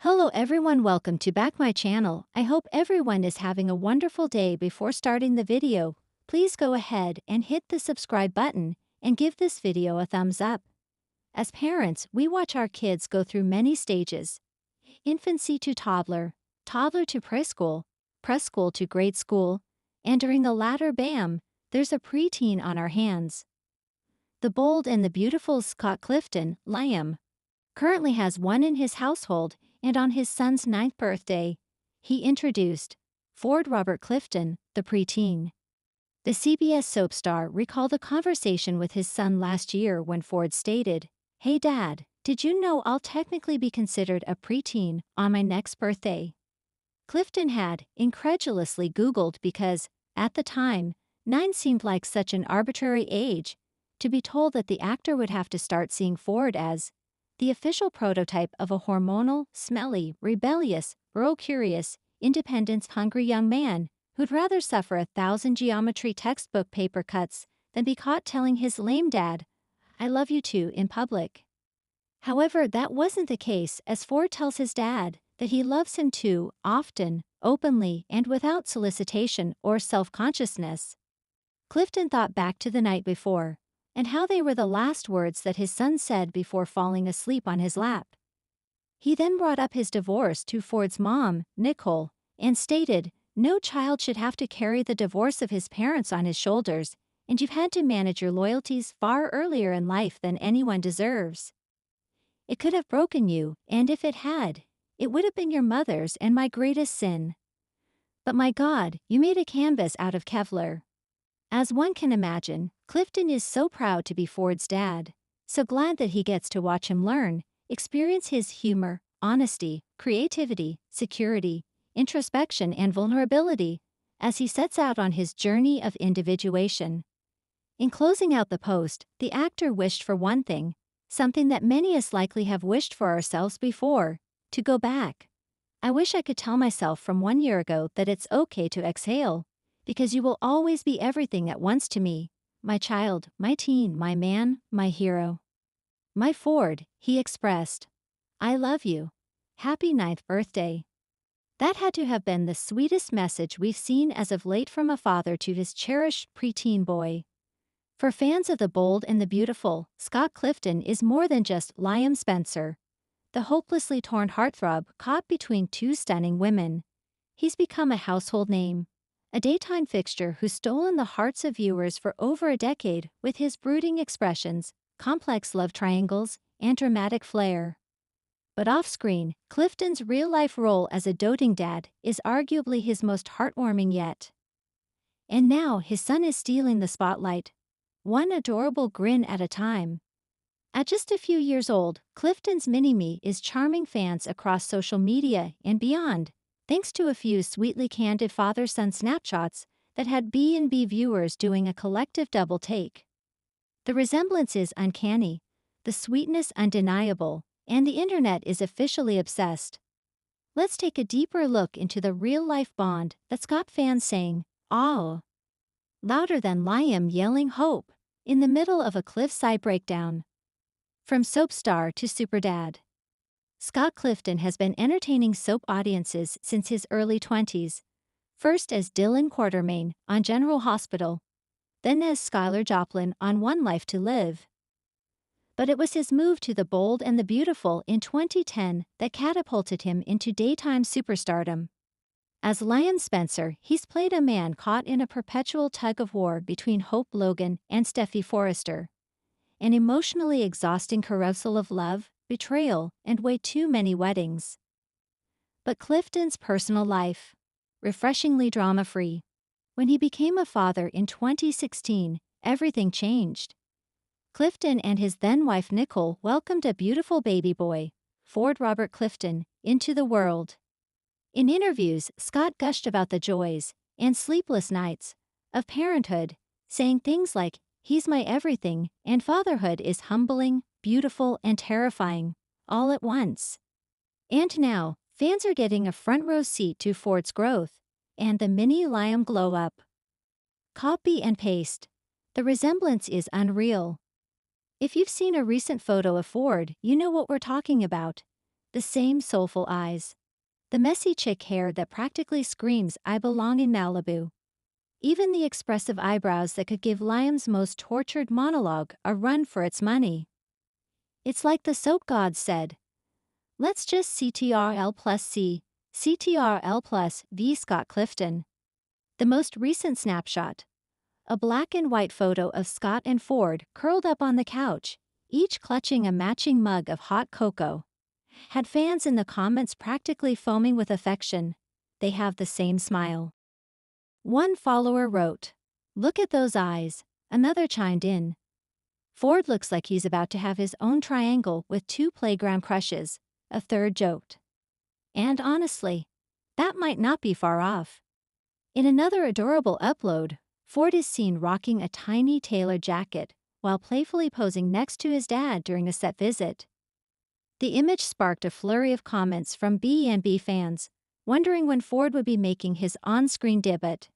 Hello everyone, welcome to back my channel. I hope everyone is having a wonderful day. Before starting the video, please go ahead and hit the subscribe button and give this video a thumbs up. As parents, we watch our kids go through many stages. Infancy to toddler, toddler to preschool, preschool to grade school, and during the latter bam, there's a preteen on our hands. The bold and the beautiful Scott Clifton, Liam, currently has one in his household, and on his son's 9th birthday, he introduced Ford Robert Clifton, the preteen. The CBS soap star recalled a conversation with his son last year when Ford stated, "Hey Dad, did you know I'll technically be considered a preteen on my next birthday?" Clifton had incredulously Googled because, at the time, 9 seemed like such an arbitrary age, to be told that the actor would have to start seeing Ford as the official prototype of a hormonal, smelly, rebellious, bro-curious, independence-hungry young man who'd rather suffer 1,000 geometry textbook paper cuts than be caught telling his lame dad, "I love you too," in public. However, that wasn't the case, as Ford tells his dad that he loves him too, often, openly, and without solicitation or self-consciousness. Clifton thought back to the night before, and how they were the last words that his son said before falling asleep on his lap. He then brought up his divorce to Ford's mom, Nicole, and stated, "No child should have to carry the divorce of his parents on his shoulders, and you've had to manage your loyalties far earlier in life than anyone deserves. It could have broken you, and if it had, it would have been your mother's and my greatest sin. But my God, you made a canvas out of Kevlar." As one can imagine, Clifton is so proud to be Ford's dad, so glad that he gets to watch him learn, experience his humor, honesty, creativity, security, introspection, and vulnerability as he sets out on his journey of individuation. In closing out the post, the actor wished for one thing, something that many of us likely have wished for ourselves before: to go back. "I wish I could tell myself from 1 year ago that it's okay to exhale, because you will always be everything at once to me, my child, my teen, my man, my hero. My Ford," he expressed. "I love you. Happy 9th birthday." That had to have been the sweetest message we've seen as of late from a father to his cherished preteen boy. For fans of the bold and the beautiful, Scott Clifton is more than just Liam Spencer, the hopelessly torn heartthrob caught between two stunning women. He's become a household name, a daytime fixture who's stolen the hearts of viewers for over a decade with his brooding expressions, complex love triangles, and dramatic flair. But off-screen, Clifton's real-life role as a doting dad is arguably his most heartwarming yet. And now his son is stealing the spotlight, one adorable grin at a time. At just a few years old, Clifton's mini-me is charming fans across social media and beyond, thanks to a few sweetly candid father-son snapshots that had B&B viewers doing a collective double take. The resemblance is uncanny, the sweetness undeniable, and the internet is officially obsessed. Let's take a deeper look into the real-life bond that's got fans saying, "Oh," louder than Liam yelling hope in the middle of a cliffside breakdown. From soap star to super dad, Scott Clifton has been entertaining soap audiences since his early 20s, first as Dylan Quartermain on General Hospital, then as Skylar Joplin on One Life to Live. But it was his move to the bold and the beautiful in 2010 that catapulted him into daytime superstardom. As Liam Spencer, he's played a man caught in a perpetual tug-of-war between Hope Logan and Steffi Forrester, an emotionally exhausting carousel of love, betrayal, and way too many weddings. But Clifton's personal life, refreshingly drama-free. When he became a father in 2016, everything changed. Clifton and his then-wife Nicole welcomed a beautiful baby boy, Ford Robert Clifton, into the world. In interviews, Scott gushed about the joys and sleepless nights of parenthood, saying things like, "He's my everything," and "Fatherhood is humbling, beautiful, and terrifying, all at once." And now, fans are getting a front-row seat to Ford's growth and the mini Liam glow-up. Copy and paste. The resemblance is unreal. If you've seen a recent photo of Ford, you know what we're talking about. The same soulful eyes. The messy chick hair that practically screams, "I belong in Malibu." Even the expressive eyebrows that could give Liam's most tortured monologue a run for its money. It's like the soap gods said, "Let's just CTRL plus C, CTRL plus V." Scott Clifton. The most recent snapshot. A black and white photo of Scott and Ford curled up on the couch, each clutching a matching mug of hot cocoa. Had fans in the comments practically foaming with affection. They have the same smile. One follower wrote, "Look at those eyes." Another chimed in, "Ford looks like he's about to have his own triangle with 2 playground crushes." A third joked, "And honestly, that might not be far off." In another adorable upload, Ford is seen rocking a tiny tailored jacket while playfully posing next to his dad during a set visit. The image sparked a flurry of comments from B&B fans, wondering when Ford would be making his on-screen debut.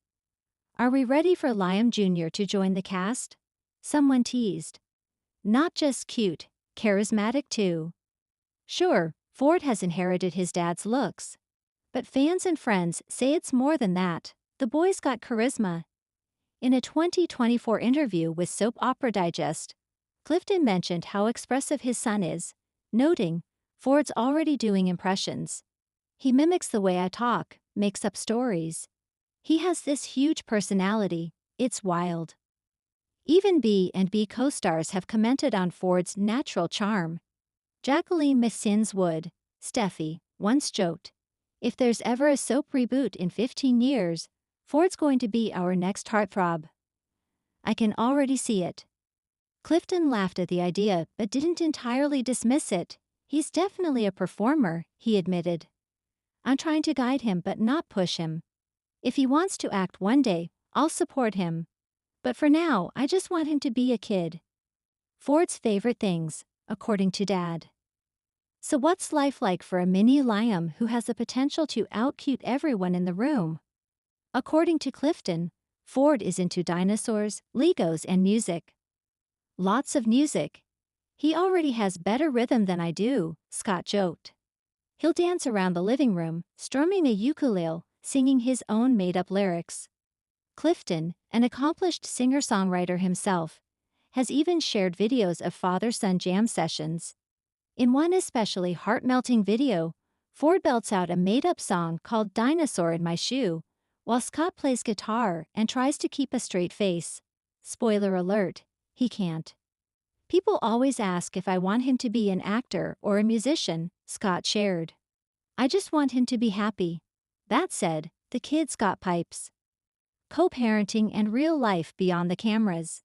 Are we ready for Liam Jr. to join the cast? Someone teased. Not just cute, charismatic too. Sure, Ford has inherited his dad's looks. But fans and friends say it's more than that. The boy's got charisma. In a 2024 interview with Soap Opera Digest, Clifton mentioned how expressive his son is, noting, "Ford's already doing impressions. He mimics the way I talk, makes up stories. He has this huge personality, it's wild." Even B&B co-stars have commented on Ford's natural charm. Jacqueline Messins Wood, Steffi, once joked, "If there's ever a soap reboot in 15 years, Ford's going to be our next heartthrob. I can already see it." Clifton laughed at the idea but didn't entirely dismiss it. "He's definitely a performer," he admitted. "I'm trying to guide him but not push him. If he wants to act one day, I'll support him. But for now, I just want him to be a kid." Ford's favorite things, according to Dad. So what's life like for a mini Liam who has the potential to out-cute everyone in the room? According to Clifton, Ford is into dinosaurs, Legos, and music. Lots of music. "He already has better rhythm than I do," Scott joked. "He'll dance around the living room, strumming a ukulele, singing his own made-up lyrics." Clifton, an accomplished singer-songwriter himself, has even shared videos of father-son jam sessions. In one especially heart-melting video, Ford belts out a made-up song called "Dinosaur in My Shoe," while Scott plays guitar and tries to keep a straight face. Spoiler alert, he can't. "People always ask if I want him to be an actor or a musician," Scott shared. "I just want him to be happy." That said, the kid's got pipes. Co-parenting and real life beyond the cameras.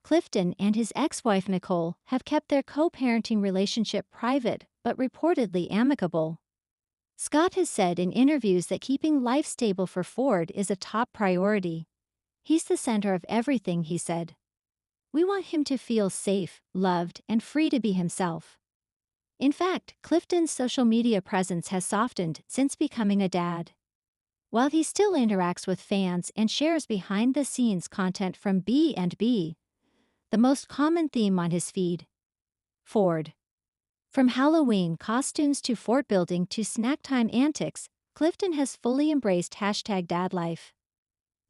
Clifton and his ex-wife Nicole have kept their co-parenting relationship private but reportedly amicable. Scott has said in interviews that keeping life stable for Ford is a top priority. "He's the center of everything," he said. "We want him to feel safe, loved, and free to be himself." In fact, Clifton's social media presence has softened since becoming a dad. While he still interacts with fans and shares behind-the-scenes content from B&B, the most common theme on his feed: Ford. From Halloween costumes to fort building to snack time antics, Clifton has fully embraced #dadlife.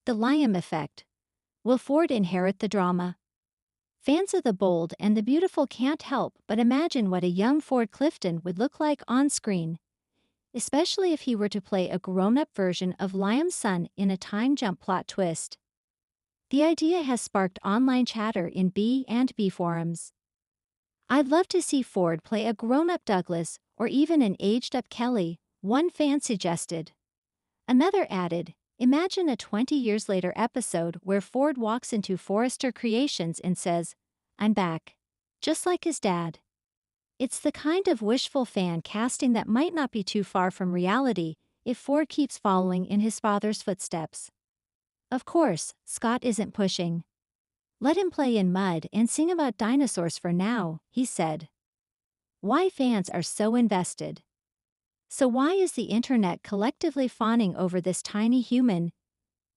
The Liam effect. Will Ford inherit the drama? Fans of the bold and the beautiful can't help but imagine what a young Ford Clifton would look like on screen, especially if he were to play a grown-up version of Liam's son in a time jump plot twist. The idea has sparked online chatter in B&B forums. "I'd love to see Ford play a grown-up Douglas or even an aged-up Kelly," one fan suggested. Another added, "Imagine a 20 years later episode where Ford walks into Forrester Creations and says, 'I'm back,' just like his dad." It's the kind of wishful fan casting that might not be too far from reality if Ford keeps following in his father's footsteps. Of course, Scott isn't pushing. "Let him play in mud and sing about dinosaurs for now," he said. Why fans are so invested? So why is the internet collectively fawning over this tiny human?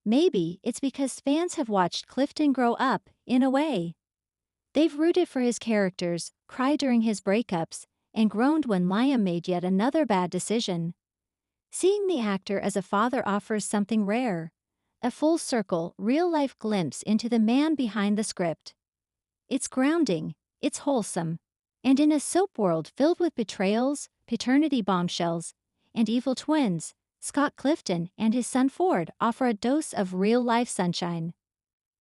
Maybe it's because fans have watched Clifton grow up, in a way. They've rooted for his characters, cried during his breakups, and groaned when Liam made yet another bad decision. Seeing the actor as a father offers something rare, a full-circle, real-life glimpse into the man behind the script. It's grounding, it's wholesome, and in a soap world filled with betrayals, paternity bombshells, and evil twins, Scott Clifton and his son Ford offer a dose of real-life sunshine.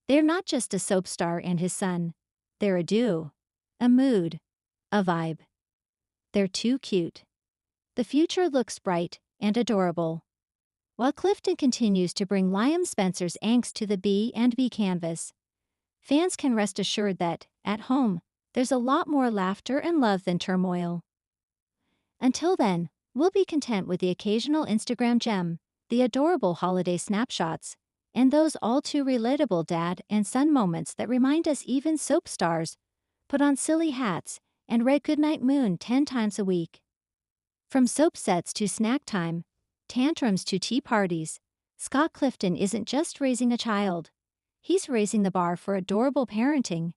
They're not just a soap star and his son. They're a duo, a mood, a vibe. They're too cute. The future looks bright and adorable. While Clifton continues to bring Liam Spencer's angst to the B&B canvas, fans can rest assured that, at home, there's a lot more laughter and love than turmoil. Until then, we'll be content with the occasional Instagram gem, the adorable holiday snapshots, and those all-too relatable dad and son moments that remind us even soap stars put on silly hats and read Goodnight Moon 10 times a week. From soap sets to snack time, tantrums to tea parties, Scott Clifton isn't just raising a child. He's raising the bar for adorable parenting.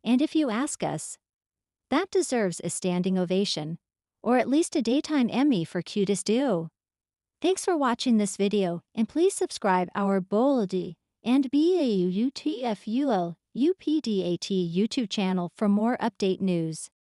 And if you ask us, that deserves a standing ovation, or at least a daytime Emmy for cutest duo. Thanks for watching this video, and please subscribe our Boldy and BAUUTFUL UPDAT YouTube channel for more update news.